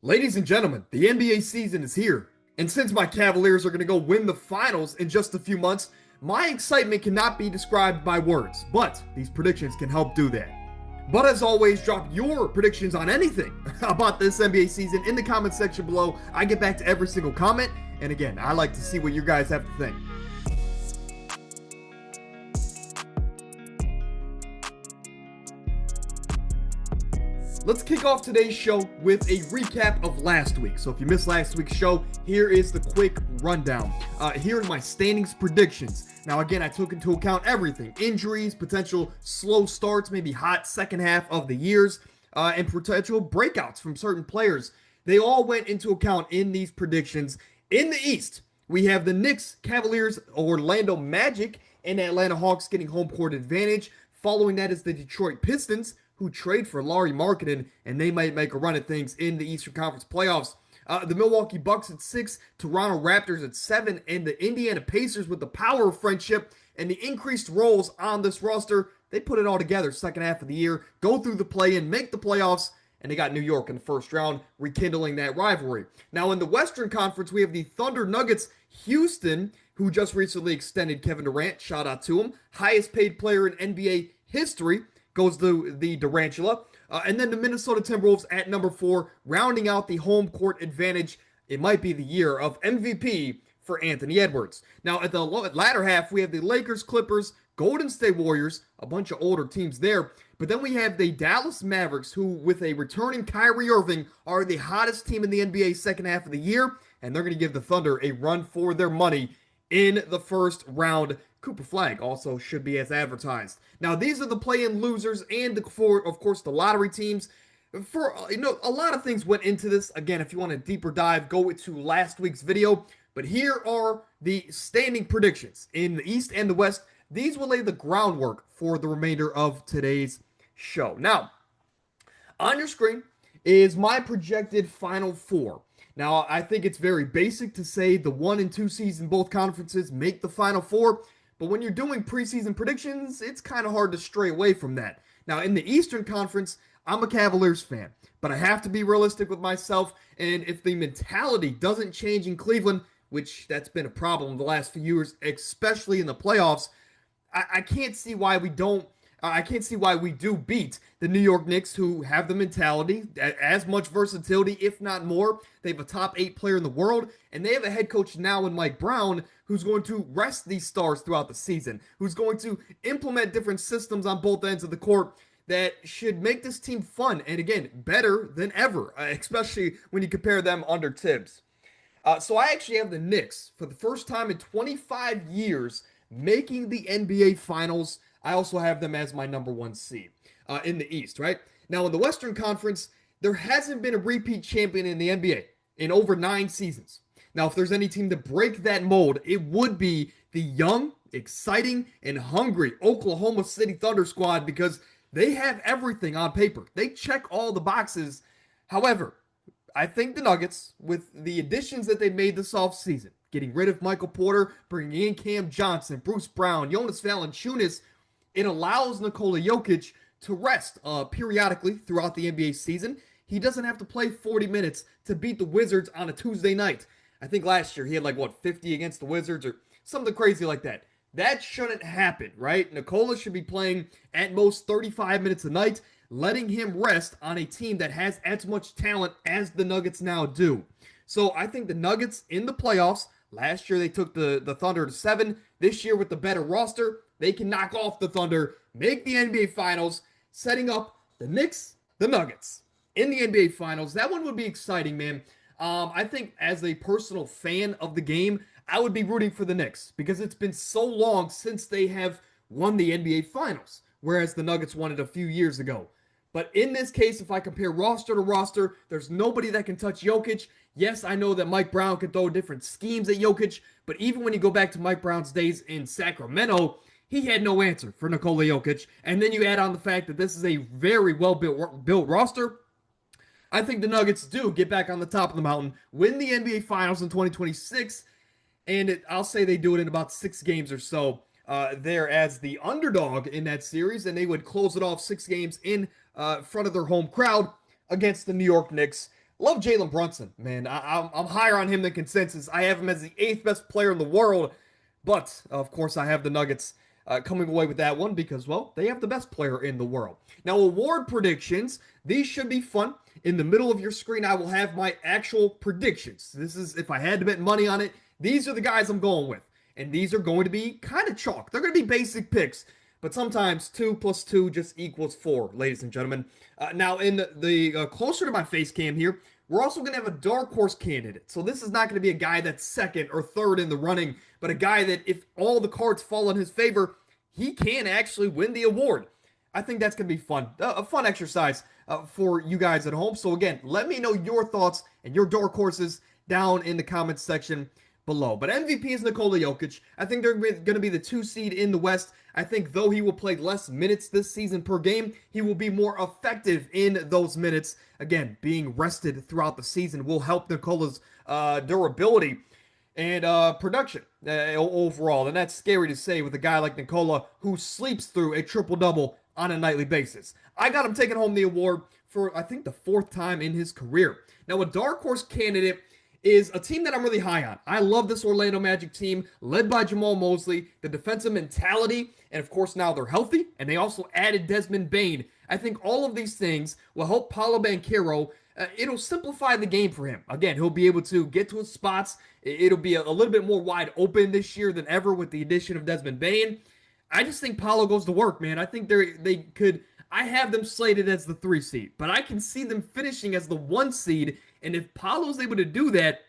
Ladies and gentlemen, the NBA season is here. And since my Cavaliers are going to go win the finals in just a few months, my excitement cannot be described by words, but these predictions can help do that. But as always, drop your predictions on anything about this NBA season in the comment section below. I get back to every single comment, and again, I like to see what you guys have to think. Let's kick off today's show with a recap of last week. So if you missed last week's show, here is the quick rundown. Here are my standings predictions. Now again, I took into account everything. Injuries, potential slow starts, maybe hot second half of the years, and potential breakouts from certain players. They all went into account in these predictions. In the East, we have the Knicks, Cavaliers, Orlando Magic, and Atlanta Hawks getting home court advantage. Following that is the Detroit Pistons, who trade for Lauri Markkanen, and they might make a run at things in the Eastern Conference playoffs. The Milwaukee Bucks at 6, Toronto Raptors at 7, and the Indiana Pacers with the power of friendship and the increased roles on this roster. They put it all together second half of the year, go through the play-in, make the playoffs, and they got New York in the first round, rekindling that rivalry. Now in the Western Conference, we have the Thunder Nuggets, Houston, who just recently extended Kevin Durant. Shout out to him. Highest paid player in NBA history goes to the Durantula. And then the Minnesota Timberwolves at number 4, rounding out the home court advantage. It might be the year of MVP for Anthony Edwards. Now, at the latter half, we have the Lakers, Clippers, Golden State Warriors, a bunch of older teams there. But then we have the Dallas Mavericks, who, with a returning Kyrie Irving, are the hottest team in the NBA second half of the year. And they're going to give the Thunder a run for their money in the first round. Cooper Flag also should be as advertised. Now, these are the play-in losers and, of course, the lottery teams. A lot of things went into this. Again, if you want a deeper dive, go to last week's video. But here are the standing predictions in the East and the West. These will lay the groundwork for the remainder of today's show. Now, on your screen is my projected Final Four. Now, I think it's very basic to say the 1 and 2 seeds in both conferences make the Final Four. But when you're doing preseason predictions, it's kind of hard to stray away from that. Now, in the Eastern Conference, I'm a Cavaliers fan, but I have to be realistic with myself. And if the mentality doesn't change in Cleveland, which that's been a problem the last few years, especially in the playoffs, I can't see why we don't. I can't see why we do beat the New York Knicks, who have the mentality, as much versatility, if not more. They have a top 8 player in the world, and they have a head coach now in Mike Brown, who's going to rest these stars throughout the season, who's going to implement different systems on both ends of the court that should make this team fun and, again, better than ever, especially when you compare them under Tibbs. So I actually have the Knicks, for the first time in 25 years, making the NBA Finals. I also have them as my number 1 seed in the East, right? Now, in the Western Conference, there hasn't been a repeat champion in the NBA in over 9 seasons. Now, if there's any team to break that mold, it would be the young, exciting, and hungry Oklahoma City Thunder squad, because they have everything on paper. They check all the boxes. However, I think the Nuggets, with the additions that they made this offseason, getting rid of Michael Porter, bringing in Cam Johnson, Bruce Brown, Jonas Valanciunas, it allows Nikola Jokic to rest periodically throughout the NBA season. He doesn't have to play 40 minutes to beat the Wizards on a Tuesday night. I think last year he had 50 against the Wizards or something crazy like that. That shouldn't happen, right? Nikola should be playing at most 35 minutes a night, letting him rest on a team that has as much talent as the Nuggets now do. So I think the Nuggets in the playoffs, last year they took the Thunder to 7. This year with the better roster, they can knock off the Thunder, make the NBA Finals, setting up the Knicks, the Nuggets in the NBA Finals. That one would be exciting, man. I think as a personal fan of the game, I would be rooting for the Knicks because it's been so long since they have won the NBA Finals, whereas the Nuggets won it a few years ago. But in this case, if I compare roster to roster, there's nobody that can touch Jokic. Yes, I know that Mike Brown can throw different schemes at Jokic, but even when you go back to Mike Brown's days in Sacramento, he had no answer for Nikola Jokic. And then you add on the fact that this is a very well-built roster. I think the Nuggets do get back on the top of the mountain, win the NBA Finals in 2026, and I'll say they do it in about 6 games or so. There as the underdog in that series, and they would close it off 6 games in front of their home crowd against the New York Knicks. Love Jalen Brunson, man. I'm higher on him than consensus. I have him as the eighth best player in the world, but of course I have the Nuggets coming away with that one because, well, they have the best player in the world. Now, award predictions. These should be fun. In the middle of your screen, I will have my actual predictions. This is if I had to bet money on it. These are the guys I'm going with, and these are going to be kind of chalk. They're going to be basic picks. But sometimes 2 plus 2 just equals 4, ladies and gentlemen. Now, in the closer to my face cam here, we're also going to have a dark horse candidate. So this is not going to be a guy that's second or third in the running, but a guy that if all the cards fall in his favor, he can actually win the award. I think that's going to be fun. A fun exercise for you guys at home. So again, let me know your thoughts and your dark horses down in the comments section below. But MVP is Nikola Jokic. I think they're going to be the 2 seed in the West. I think though he will play less minutes this season per game, he will be more effective in those minutes. Again, being rested throughout the season will help Nikola's durability and production overall. And that's scary to say with a guy like Nikola who sleeps through a triple-double on a nightly basis. I got him taking home the award for, I think, the 4th time in his career. Now, a dark horse candidate is a team that I'm really high on. I love this Orlando Magic team led by Jamal Mosley, the defensive mentality, and of course now they're healthy, and they also added Desmond Bane. I think all of these things will help Paolo Banchero. It'll simplify the game for him. Again, he'll be able to get to his spots. It'll be a little bit more wide open this year than ever with the addition of Desmond Bane. I just think Paolo goes to work, man. I think they could. I have them slated as the 3 seed, but I can see them finishing as the 1 seed. And if Paolo's able to do that,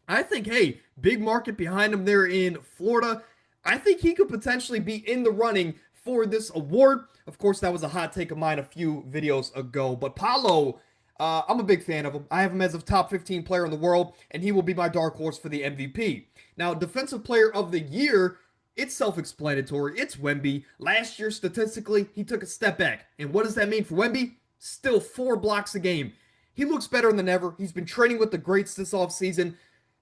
I think, hey, big market behind him there in Florida. I think he could potentially be in the running for this award. Of course, that was a hot take of mine a few videos ago. But Paolo, I'm a big fan of him. I have him as a top 15 player in the world, and he will be my dark horse for the MVP. Now, Defensive Player of the Year, it's self-explanatory. It's Wemby. Last year, statistically, he took a step back. And what does that mean for Wemby? Still 4 blocks a game. He looks better than ever. He's been training with the greats this offseason.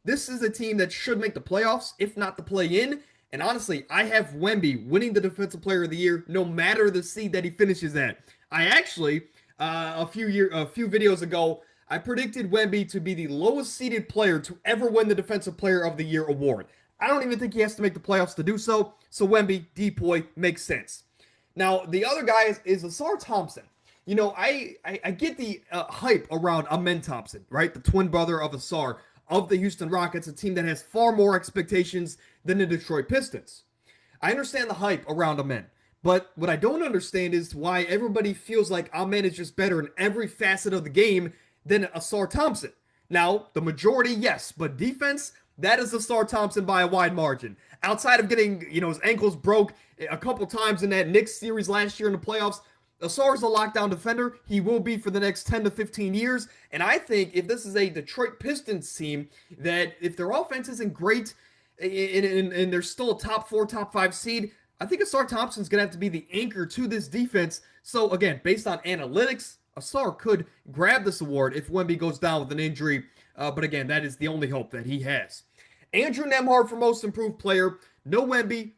This is a team that should make the playoffs, if not the play-in. And honestly, I have Wemby winning the Defensive Player of the Year, no matter the seed that he finishes at. I actually, a few videos ago, I predicted Wemby to be the lowest seeded player to ever win the Defensive Player of the Year award. I don't even think he has to make the playoffs to do so. So Wemby, Depoy, makes sense. Now, the other guy is Ausar Thompson. You know, I get the hype around Amen Thompson, right? The twin brother of Ausar of the Houston Rockets, a team that has far more expectations than the Detroit Pistons. I understand the hype around Amen, but what I don't understand is why everybody feels like Amen is just better in every facet of the game than Ausar Thompson. Now, the majority, yes, but defense, that is Ausar Thompson by a wide margin. Outside of getting, his ankles broke a couple times in that Knicks series last year in the playoffs, Ausar is a lockdown defender. He will be for the next 10 to 15 years. And I think if this is a Detroit Pistons team, that if their offense isn't great and they're still a top 4, top 5 seed, I think Ausar Thompson's going to have to be the anchor to this defense. So again, based on analytics, Ausar could grab this award if Wemby goes down with an injury. But again, that is the only hope that he has. Andrew Nembhard for most improved player. No Wemby,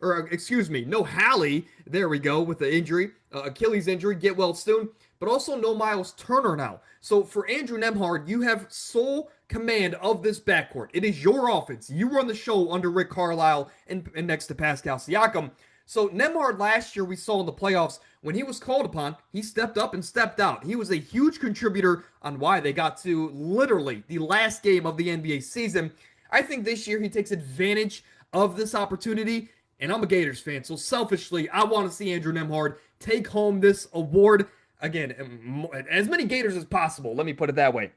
no Hallie. There we go with the injury, Achilles injury. Get well soon. But also no Miles Turner now. So for Andrew Nembhard, you have sole command of this backcourt. It is your offense. You run the show under Rick Carlisle and next to Pascal Siakam. So Nembhard last year we saw in the playoffs, when he was called upon, he stepped up and stepped out. He was a huge contributor on why they got to literally the last game of the NBA season. I think this year he takes advantage of this opportunity, and I'm a Gators fan, so selfishly, I want to see Andrew Nembhard take home this award. Again, as many Gators as possible, let me put it that way.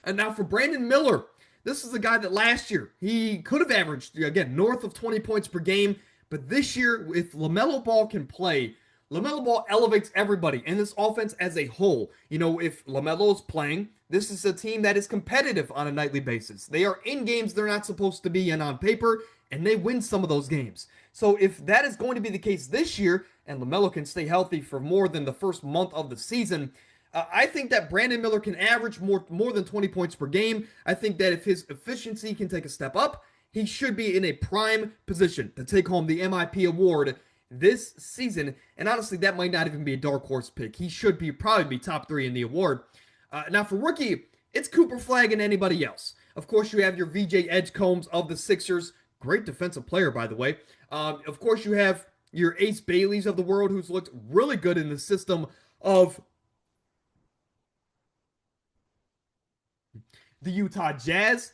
And now for Brandon Miller, this is a guy that last year, he could have averaged, again, north of 20 points per game, but this year, if LaMelo Ball can play, LaMelo Ball elevates everybody and this offense as a whole. If LaMelo is playing, this is a team that is competitive on a nightly basis. They are in games they're not supposed to be in on paper, and they win some of those games. So if that is going to be the case this year, and LaMelo can stay healthy for more than the first month of the season, I think that Brandon Miller can average more than 20 points per game. I think that if his efficiency can take a step up, he should be in a prime position to take home the MIP award this season. And honestly, that might not even be a dark horse pick. He should probably be top 3 in the award. Now for rookie it's Cooper Flagg and anybody else. Of course, you have your VJ Edgecombe of the Sixers. Great defensive player, by the way. Of course, you have your Ace Baileys of the world, who's looked really good in the system of the Utah Jazz.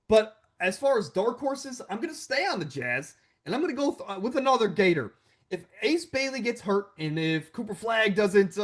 But as far as dark horses, I'm going to stay on the Jazz, and I'm going to go with another Gator. If Ace Bailey gets hurt, and if Cooper Flagg doesn't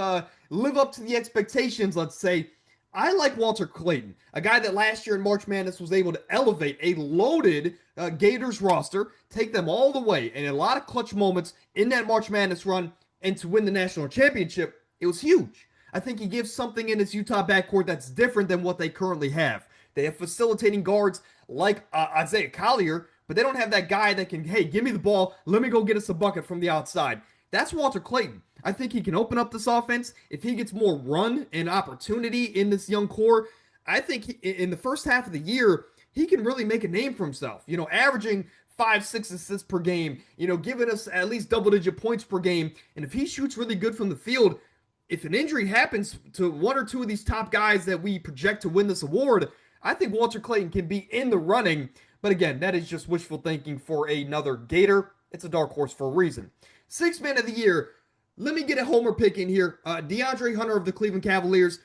live up to the expectations, let's say, I like Walter Clayton, a guy that last year in March Madness was able to elevate a loaded Gators roster, take them all the way, and a lot of clutch moments in that March Madness run, and to win the national championship, it was huge. I think he gives something in his Utah backcourt that's different than what they currently have. They have facilitating guards like Isaiah Collier, but they don't have that guy that can, hey, give me the ball, let me go get us a bucket from the outside. That's Walter Clayton. I think he can open up this offense. If he gets more run and opportunity in this young core, I think in the first half of the year, he can really make a name for himself. Averaging 5-6 assists per game, giving us at least double-digit points per game. And if he shoots really good from the field, if an injury happens to one or two of these top guys that we project to win this award, I think Walter Clayton can be in the running. But again, that is just wishful thinking for another Gator. It's a dark horse for a reason. Sixth man of the year. Let me get a homer pick in here. DeAndre Hunter of the Cleveland Cavaliers.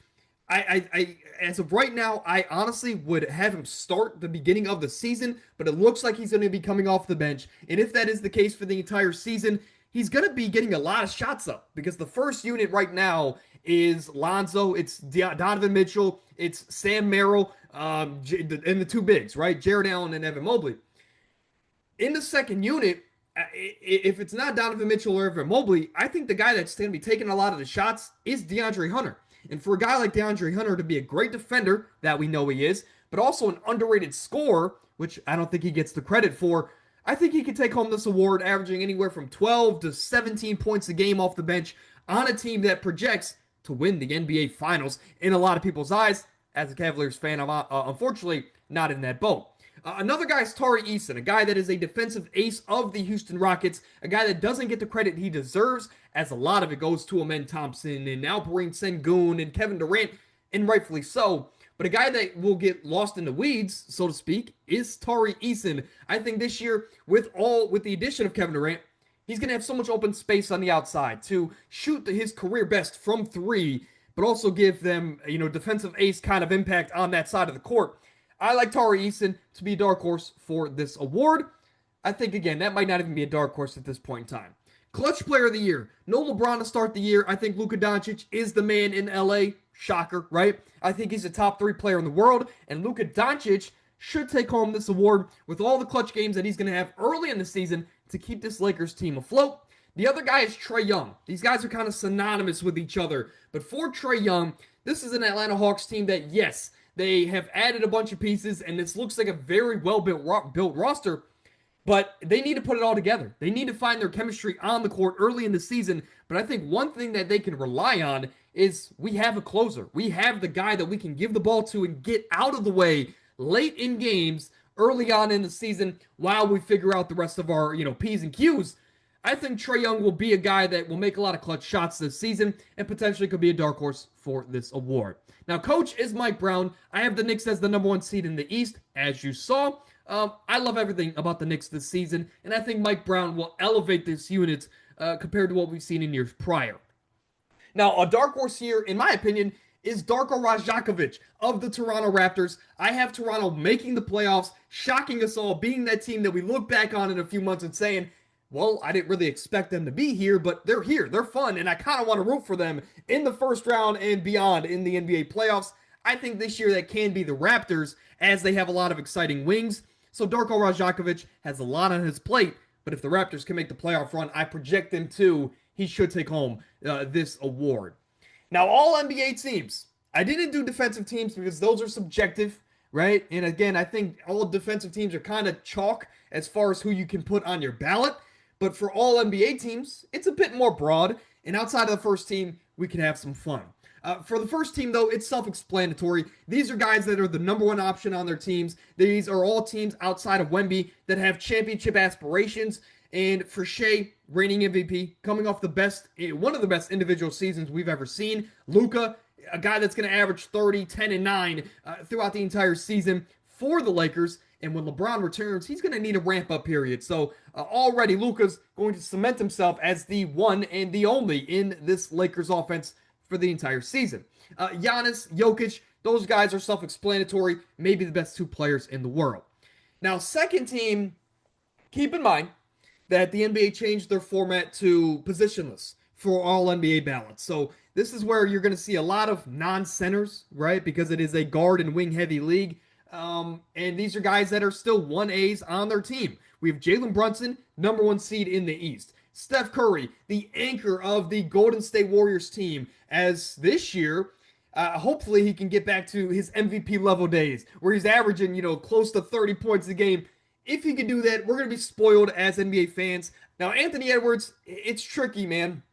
I as of right now, I honestly would have him start the beginning of the season, but it looks like he's going to be coming off the bench. And if that is the case for the entire season, he's going to be getting a lot of shots up because the first unit right now is Lonzo, it's Donovan Mitchell, it's Sam Merrill, and the two bigs, right? Jared Allen and Evan Mobley. In the second unit, if it's not Donovan Mitchell or Evan Mobley, I think the guy that's going to be taking a lot of the shots is DeAndre Hunter. And for a guy like DeAndre Hunter to be a great defender, that we know he is, but also an underrated scorer, which I don't think he gets the credit for, I think he could take home this award averaging anywhere from 12 to 17 points a game off the bench on a team that projects to win the NBA Finals in a lot of people's eyes. As a Cavaliers fan, I'm unfortunately not in that boat. Another guy is Tari Eason, a guy that is a defensive ace of the Houston Rockets, a guy that doesn't get the credit he deserves, as a lot of it goes to Amen Thompson and Alperen Sengun and Kevin Durant, and rightfully so. But a guy that will get lost in the weeds, so to speak, is Tari Eason. I think this year, with the addition of Kevin Durant, he's going to have so much open space on the outside to shoot his career best from three, but also give them, defensive ace kind of impact on that side of the court. I like Tari Eason to be a dark horse for this award. I think, again, that might not even be a dark horse at this point in time. Clutch player of the year. No LeBron to start the year. I think Luka Doncic is the man in LA. Shocker, right? I think he's a top 3 player in the world, and Luka Doncic should take home this award with all the clutch games that he's going to have early in the season to keep this Lakers team afloat. The other guy is Trae Young. These guys are kind of synonymous with each other, but for Trae Young, this is an Atlanta Hawks team that, yes, they have added a bunch of pieces, and this looks like a very well-built roster, but they need to put it all together. They need to find their chemistry on the court early in the season, but I think one thing that they can rely on is we have a closer. We have the guy that we can give the ball to and get out of the way late in games early on in the season while we figure out the rest of our, P's and Q's. I think Trae Young will be a guy that will make a lot of clutch shots this season and potentially could be a dark horse for this award. Now, coach is Mike Brown. I have the Knicks as the number 1 seed in the East, as you saw. I love everything about the Knicks this season, and I think Mike Brown will elevate this unit compared to what we've seen in years prior. Now, a dark horse here, in my opinion, is Darko Rajakovic of the Toronto Raptors. I have Toronto making the playoffs, shocking us all, being that team that we look back on in a few months and saying, well, I didn't really expect them to be here, but they're here. They're fun, and I kind of want to root for them in the first round and beyond in the NBA playoffs. I think this year that can be the Raptors, as they have a lot of exciting wings. So Darko Rajakovic has a lot on his plate, but if the Raptors can make the playoff run, I project them to. He should take home this award. Now, all NBA teams. I didn't do defensive teams because those are subjective, right? And again, I think all defensive teams are kind of chalk as far as who you can put on your ballot. But for all NBA teams, it's a bit more broad. And outside of the first team, we can have some fun. For the first team, though, it's self-explanatory. These are guys that are the number 1 option on their teams. These are all teams outside of Wemby that have championship aspirations. And for Shea, reigning MVP, coming off one of the best individual seasons we've ever seen. Luka, a guy that's going to average 30, 10, and 9 throughout the entire season for the Lakers. And when LeBron returns, he's going to need a ramp up period. So already Luka's going to cement himself as the one and the only in this Lakers offense for the entire season. Giannis, Jokic, those guys are self-explanatory, maybe the best two players in the world. Now, second team, keep in mind that the NBA changed their format to positionless for all NBA ballots. So this is where you're going to see a lot of non-centers, right? Because it is a guard and wing heavy league. And these are guys that are still 1As on their team. We have Jalen Brunson, number 1 seed in the East. Steph Curry, the anchor of the Golden State Warriors team, as this year, hopefully he can get back to his MVP level days where he's averaging, close to 30 points a game. If he can do that, we're going to be spoiled as NBA fans. Now, Anthony Edwards, it's tricky, man.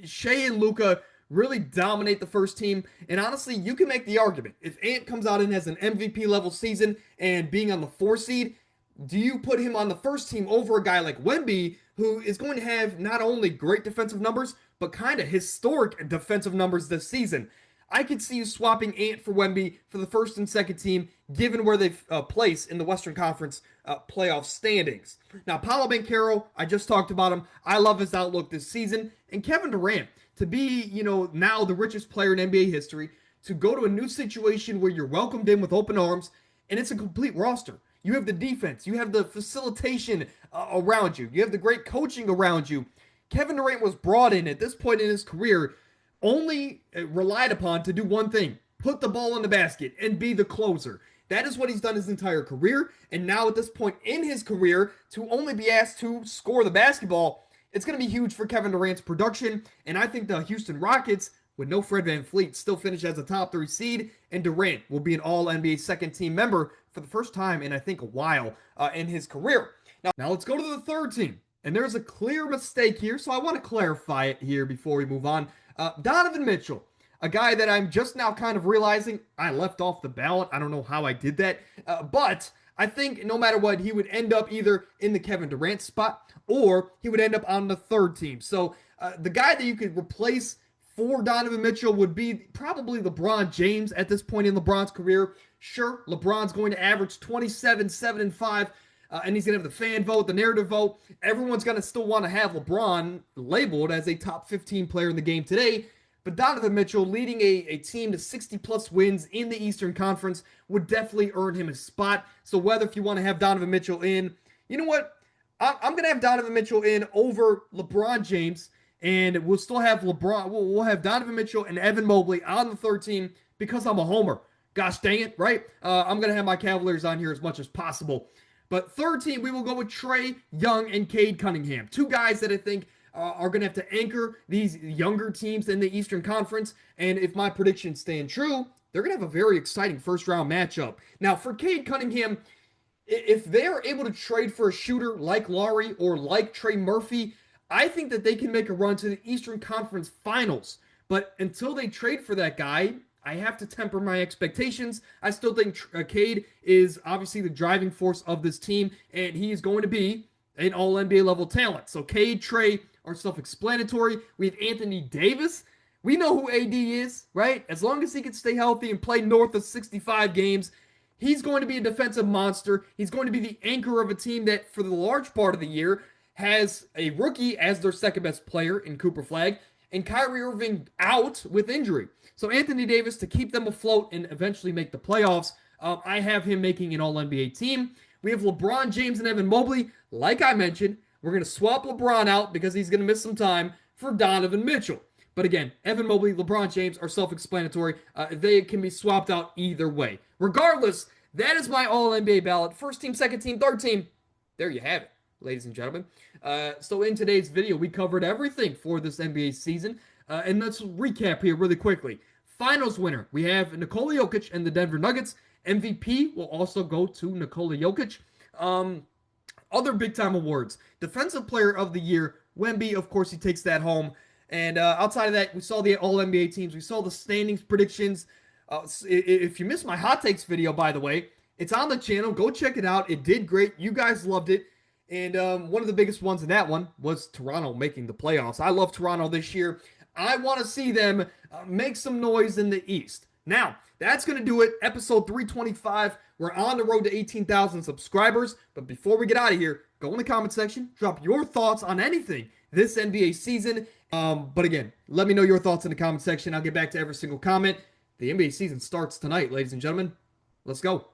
Shai and Luka really dominate the first team. And honestly, you can make the argument. If Ant comes out and has an MVP level season and being on the 4 seed, do you put him on the first team over a guy like Wemby, who is going to have not only great defensive numbers, but kind of historic defensive numbers this season? I could see you swapping Ant for Wemby for the first and second team, given where they place in the Western Conference playoff standings. Now, Paolo Banchero, I just talked about him. I love his outlook this season. And Kevin Durant, to be, now the richest player in NBA history, to go to a new situation where you're welcomed in with open arms, and it's a complete roster. You have the defense. You have the facilitation around you. You have the great coaching around you. Kevin Durant was brought in at this point in his career only relied upon to do one thing: put the ball in the basket and be the closer. That is what he's done his entire career. And now at this point in his career, to only be asked to score the basketball, it's going to be huge for Kevin Durant's production. And I think the Houston Rockets, with no Fred VanVleet, still finish as a top 3 seed. And Durant will be an all-NBA second team member for the first time in, I think, a while in his career. Now let's go to the third team. And there's a clear mistake here, so I want to clarify it here before we move on. Donovan Mitchell, a guy that I'm just now kind of realizing I left off the ballot. I don't know how I did that, but I think no matter what, he would end up either in the Kevin Durant spot or he would end up on the third team. So the guy that you could replace for Donovan Mitchell would be probably LeBron James at this point in LeBron's career. Sure, LeBron's going to average 27, 7, and 5. And he's going to have the fan vote, the narrative vote. Everyone's going to still want to have LeBron labeled as a top 15 player in the game today. But Donovan Mitchell leading a team to 60-plus wins in the Eastern Conference would definitely earn him a spot. So whether if you want to have Donovan Mitchell in, you know what? I'm going to have Donovan Mitchell in over LeBron James. And we'll still have LeBron. We'll have Donovan Mitchell and Evan Mobley on the third team because I'm a homer. Gosh dang it, right? I'm going to have my Cavaliers on here as much as possible. But third team, we will go with Trae Young and Cade Cunningham. 2 guys that I think are going to have to anchor these younger teams in the Eastern Conference. And if my predictions stand true, they're going to have a very exciting first-round matchup. Now, for Cade Cunningham, if they're able to trade for a shooter like Lowry or like Trey Murphy, I think that they can make a run to the Eastern Conference Finals. But until they trade for that guy, I have to temper my expectations. I still think Cade is obviously the driving force of this team, and he is going to be an all-NBA level talent. So Cade, Trae are self-explanatory. We have Anthony Davis. We know who AD is, right? As long as he can stay healthy and play north of 65 games, he's going to be a defensive monster. He's going to be the anchor of a team that, for the large part of the year, has a rookie as their second-best player in Cooper Flag, and Kyrie Irving out with injury. So Anthony Davis to keep them afloat and eventually make the playoffs. I have him making an all-NBA team. We have LeBron James and Evan Mobley. Like I mentioned, we're going to swap LeBron out because he's going to miss some time for Donovan Mitchell. But again, Evan Mobley, LeBron James are self-explanatory. They can be swapped out either way. Regardless, that is my all-NBA ballot. First team, second team, third team. There you have it, ladies and gentlemen. So in today's video, we covered everything for this NBA season. And let's recap here really quickly. Finals winner, we have Nikola Jokic and the Denver Nuggets. MVP will also go to Nikola Jokic. Other big-time awards. Defensive Player of the Year, Wemby, of course, he takes that home. And outside of that, we saw the All-NBA teams. We saw the standings predictions. If you missed my hot takes video, by the way, it's on the channel. Go check it out. It did great. You guys loved it. And one of the biggest ones in that one was Toronto making the playoffs. I love Toronto this year. I want to see them make some noise in the East. Now, that's going to do it. Episode 325. We're on the road to 18,000 subscribers. But before we get out of here, go in the comment section, drop your thoughts on anything this NBA season. But again, let me know your thoughts in the comment section. I'll get back to every single comment. The NBA season starts tonight, ladies and gentlemen. Let's go.